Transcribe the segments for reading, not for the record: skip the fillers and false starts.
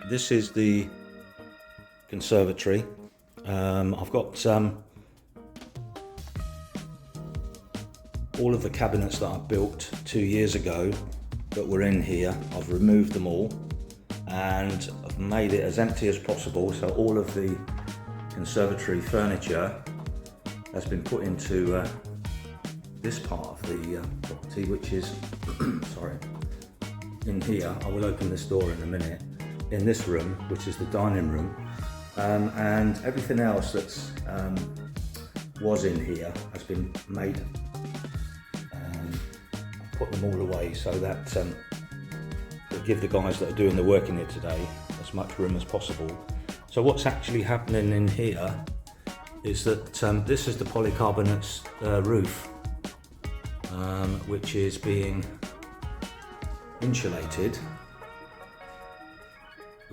This is the conservatory. I've got all of the cabinets that I built 2 years ago that were in here. I've removed them all and I've made it as empty as possible, so all of the conservatory furniture has been put into this part of the property, which is sorry, in here. I will open this door in a minute. In this room, which is the dining room, and everything else that's was in here has been made. I put them all away so that to give the guys that are doing the work in here today as much room as possible. So what's actually happening in here is that this is the polycarbonate roof, which is being insulated.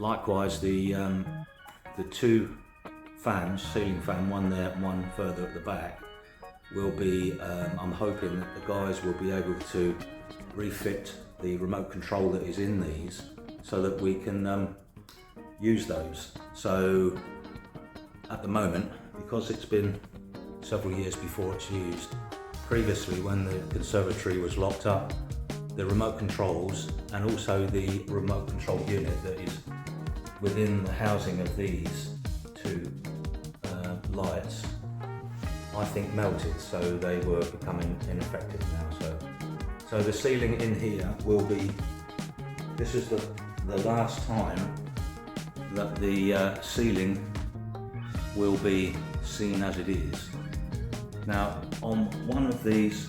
Likewise, the two fans, ceiling fan, one there and one further at the back, will be, I'm hoping that the guys will be able to refit the remote control that is in these so that we can use those. So at the moment, because it's been several years before it's used, previously when the conservatory was locked up, the remote controls and also the remote control unit that is within the housing of these two lights, I think melted, so they were becoming ineffective now. So the ceiling in here will be, this is the last time that the ceiling will be seen as it is. Now on one of these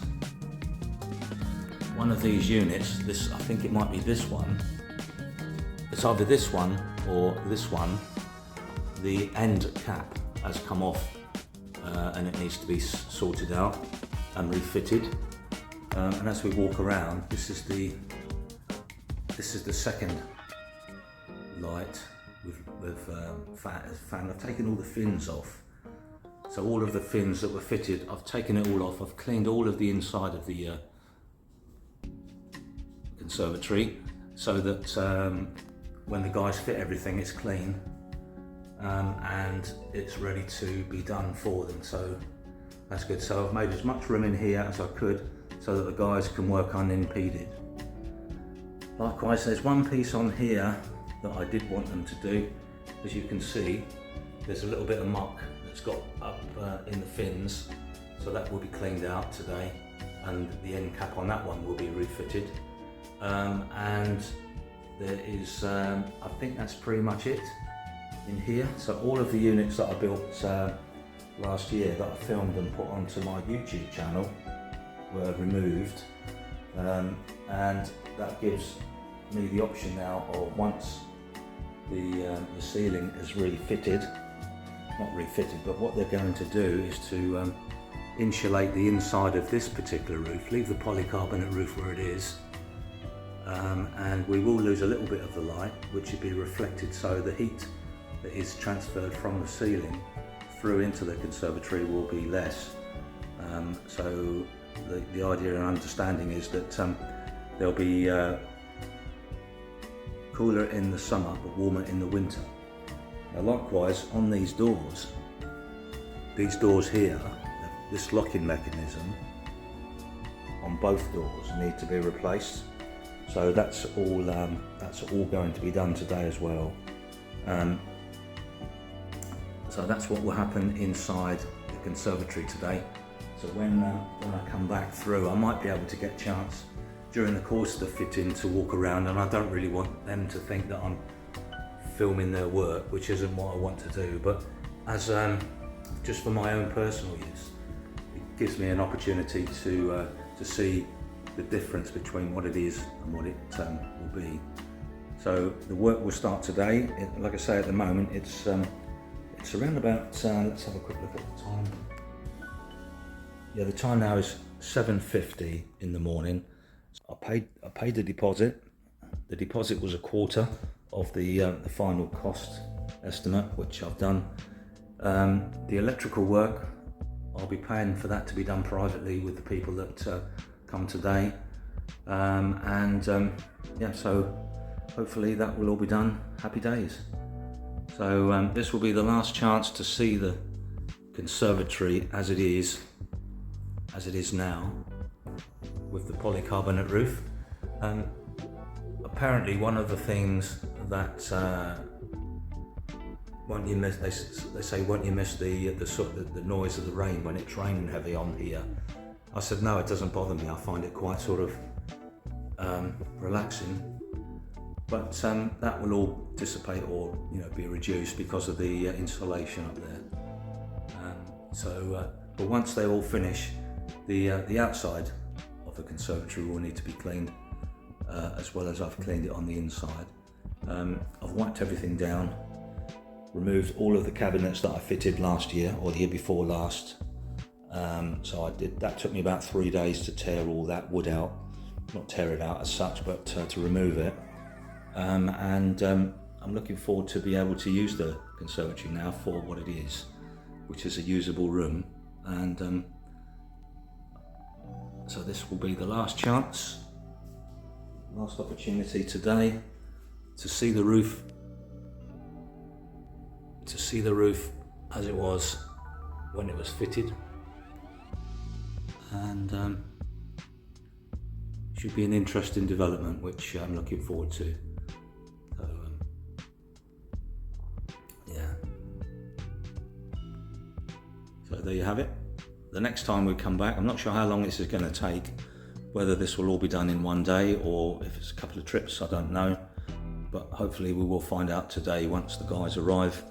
units, this, I think it might be this one, it's either this one or this one, the end cap has come off and it needs to be sorted out and refitted. And as we walk around, this is the second light with fan. I've taken all the fins off. So all of the fins that were fitted, I've taken it all off. I've cleaned all of the inside of the conservatory so that when the guys fit everything, it's clean and it's ready to be done for them. So that's good. So I've made as much room in here as I could so that the guys can work unimpeded. Likewise, there's one piece on here that I did want them to do. As you can see, there's a little bit of muck that's got up in the fins, so that will be cleaned out today, and the end cap on that one will be refitted. And there is, I think that's pretty much it in here. So all of the units that I built last year that I filmed and put onto my YouTube channel were removed, and that gives me the option now of, once the ceiling is refitted, not refitted, but what they're going to do is to insulate the inside of this particular roof, leave the polycarbonate roof where it is, and we will lose a little bit of the light, which will be reflected, so the heat that is transferred from the ceiling through into the conservatory will be less. So the idea and understanding is that there'll be cooler in the summer but warmer in the winter. Now likewise, on these doors here, this locking mechanism on both doors need to be replaced. So that's all going to be done today as well. So that's what will happen inside the conservatory today. So when I come back through, I might be able to get a chance during the course of the fitting to walk around, and I don't really want them to think that I'm filming their work, which isn't what I want to do, but as just for my own personal use, it gives me an opportunity to see the difference between what it is and what it will be. So the work will start today. Like I say, at the moment it's around about, let's have a quick look at the time. Yeah, the time now is 7:50 in the morning. I paid the deposit. The deposit was a quarter of the final cost estimate, which I've done. The electrical work, I'll be paying for that to be done privately with the people that come today. Yeah, so hopefully that will all be done. Happy days. So this will be the last chance to see the conservatory as it is now, with the polycarbonate roof. Apparently one of the things that won't you miss, they say, won't you miss the noise of the rain when it's raining heavy on here? I said no, it doesn't bother me. I find it quite sort of relaxing. But that will all dissipate or be reduced because of the insulation up there. But once they all finish, the outside of the conservatory will need to be cleaned, as well as I've cleaned it on the inside. I've wiped everything down, removed all of the cabinets that I fitted last year or the year before last. So I did. That took me about 3 days to tear all that wood out, not tear it out as such, but to remove it. I'm looking forward to be able to use the conservatory now for what it is, which is a usable room. And so this will be the last chance, last opportunity today to see the roof, as it was when it was fitted. And should be an interesting development, which I'm looking forward to. So yeah. So there you have it. The next time we come back, I'm not sure how long this is going to take, whether this will all be done in one day or if it's a couple of trips, I don't know. But hopefully we will find out today once the guys arrive.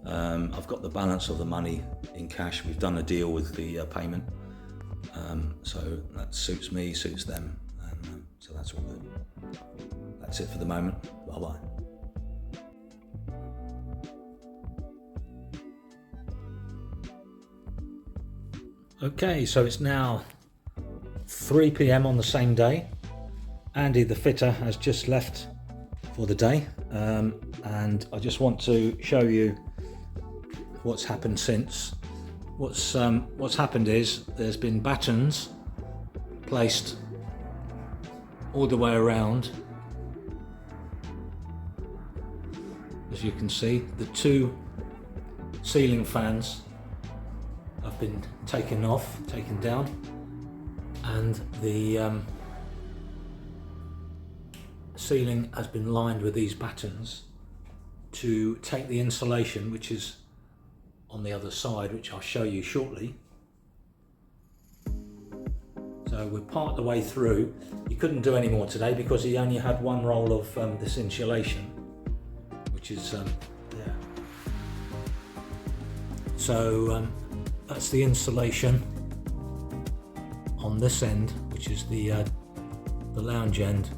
I've got the balance of the money in cash. We've done a deal with the payment. So that suits me, suits them. So that's all good. That's it for the moment. Bye-bye. Okay, so it's now 3 p.m. on the same day. Andy, the fitter, has just left for the day, and I just want to show you what's happened since. What's happened is there's been battens placed all the way around. As you can see, the 2 ceiling fans have been taken down, and the ceiling has been lined with these battens to take the insulation, which is on the other side, which I'll show you shortly. So we're part of the way through. He couldn't do any more today because he only had one roll of this insulation, which is there. So that's the insulation on this end, which is the lounge end.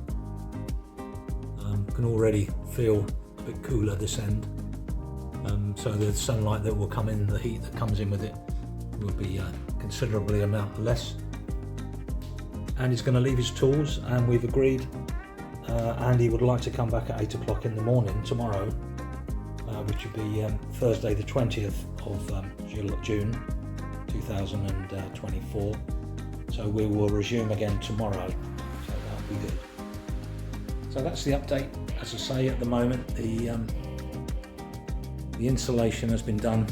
Can already feel a bit cooler this end. So the sunlight that will come in, the heat that comes in with it, will be considerably amount less. And he's going to leave his tools, and we've agreed Andy would like to come back at 8 o'clock in the morning tomorrow, which would be Thursday the 20th of June 2024. So we will resume again tomorrow, so that'll be good. So that's the update. As I say, at the moment the insulation has been done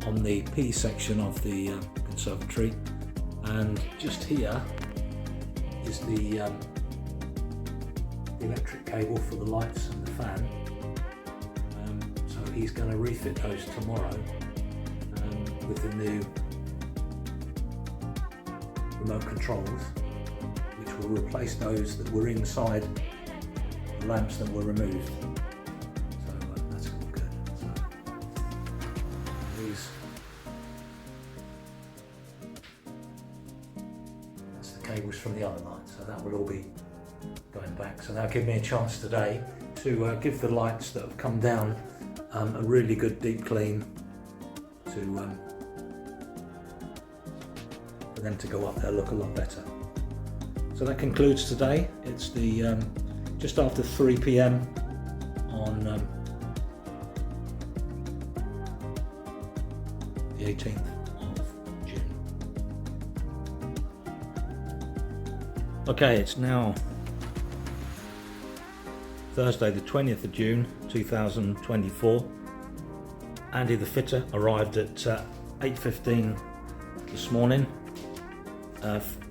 on the P section of the conservatory, and just here is the electric cable for the lights and the fan. So he's going to refit those tomorrow with the new remote controls, which will replace those that were inside the lamps that were removed. That's all good. So that's the cables from the other lights, so that will all be going back. So that'll give me a chance today to give the lights that have come down a really good deep clean, for them to go up there look a lot better. So that concludes today. It's the just after 3 p.m. on the 18th of June. Okay, it's now Thursday the 20th of June 2024. Andy the fitter arrived at 8:15 this morning,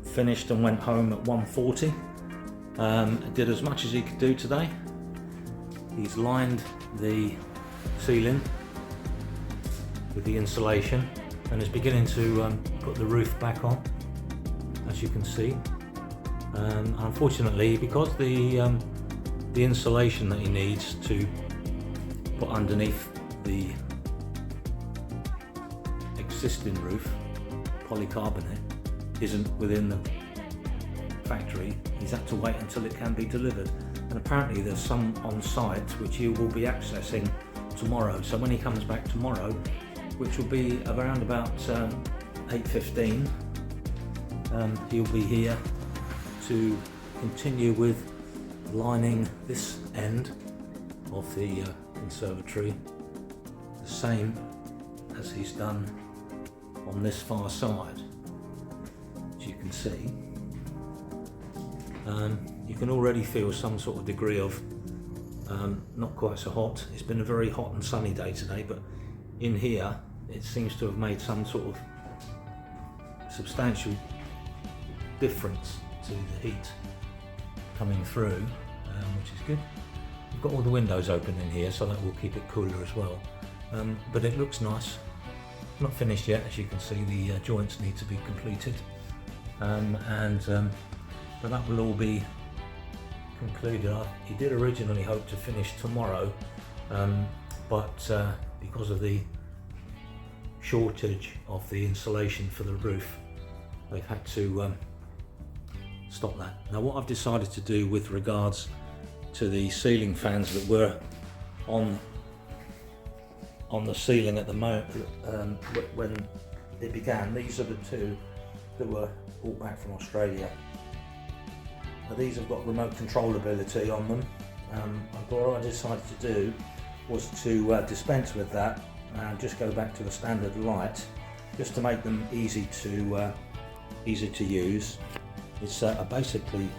finished and went home at 1:40. Did as much as he could do today. He's lined the ceiling with the insulation and is beginning to put the roof back on, as you can see. Unfortunately, because the insulation that he needs to put underneath the existing roof, polycarbonate, isn't within the factory, he's had to wait until it can be delivered. And apparently there's some on site which he will be accessing tomorrow. So when he comes back tomorrow, which will be around about 8:15, he'll be here to continue with lining this end of the conservatory, the same as he's done on this far side. As you can see, you can already feel some sort of degree of not quite so hot. It's been a very hot and sunny day today, but in here it seems to have made some sort of substantial difference to the heat coming through, which is good. We've got all the windows open in here, so that will keep it cooler as well. But it looks nice. Not finished yet, as you can see. The joints need to be completed, but that will all be concluded. He did originally hope to finish tomorrow, but because of the shortage of the insulation for the roof, they've had to stop that. Now, what I've decided to do with regards to the ceiling fans that were on the ceiling at the moment, when it began, these are the two that were brought back from Australia. Now, these have got remote control ability on them. What I decided to do was to dispense with that and just go back to the standard light, just to make them easy to use. It's basically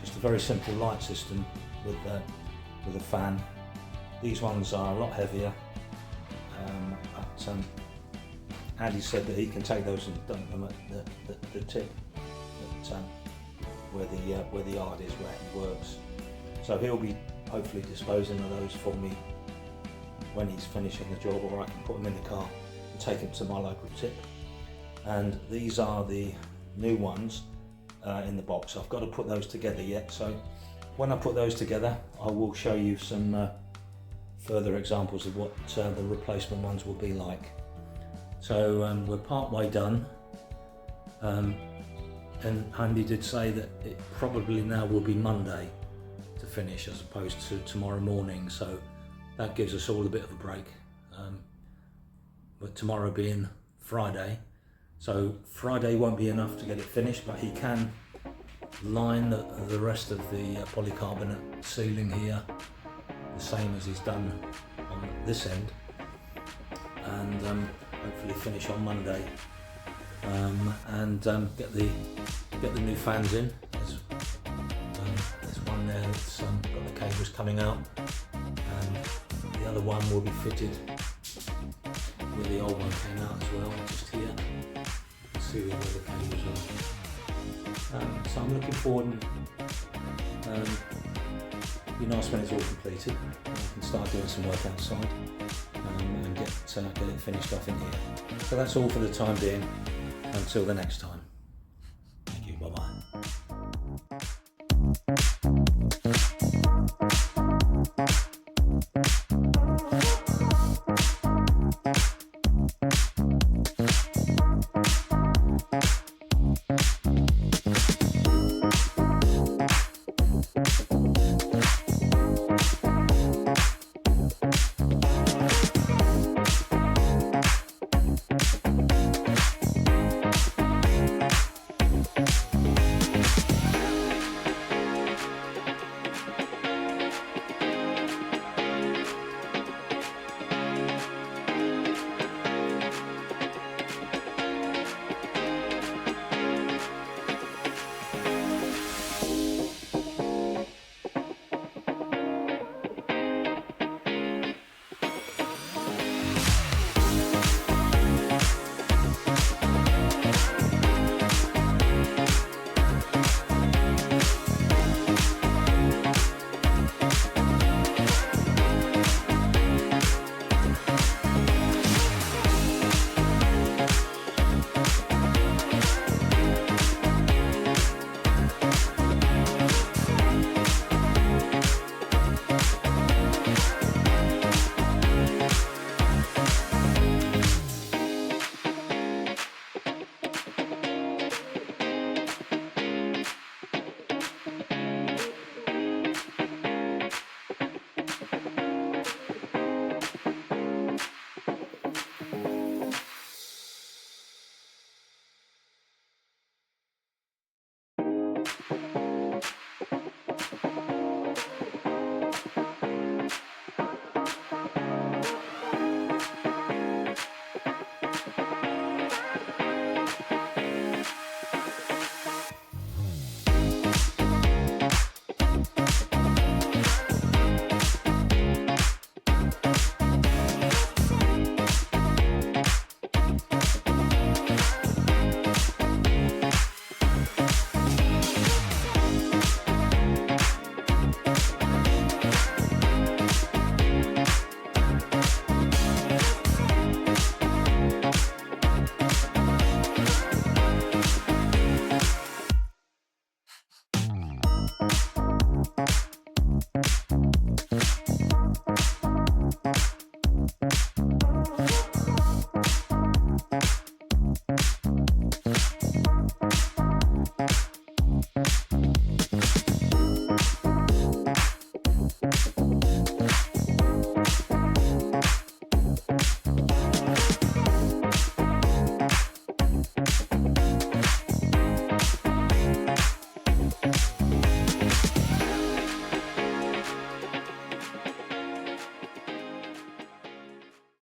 just a very simple light system with a fan. These ones are a lot heavier, but Andy said that he can take those and dump them at the tip, where the yard is, where he works. So he'll be hopefully disposing of those for me when he's finishing the job, or I can put them in the car and take them to my local tip. And these are the new ones in the box. I've got to put those together yet, so when I put those together I will show you some further examples of what the replacement ones will be like. So we're part way done, and Andy did say that it probably now will be Monday to finish as opposed to tomorrow morning, so that gives us all a bit of a break, but tomorrow being Friday, so Friday won't be enough to get it finished, but he can line the rest of the polycarbonate ceiling here the same as he's done on this end, and hopefully finish on Monday, and get the new fans in. There's one there that's got the cables coming out, and the other one will be fitted where the old one came out as well, just here. You can see where the cables are. So I'm looking forward, and it'll be nice when it's all completed and I can start doing some work outside, and get it finished off in here. So that's all for the time being, until the next time.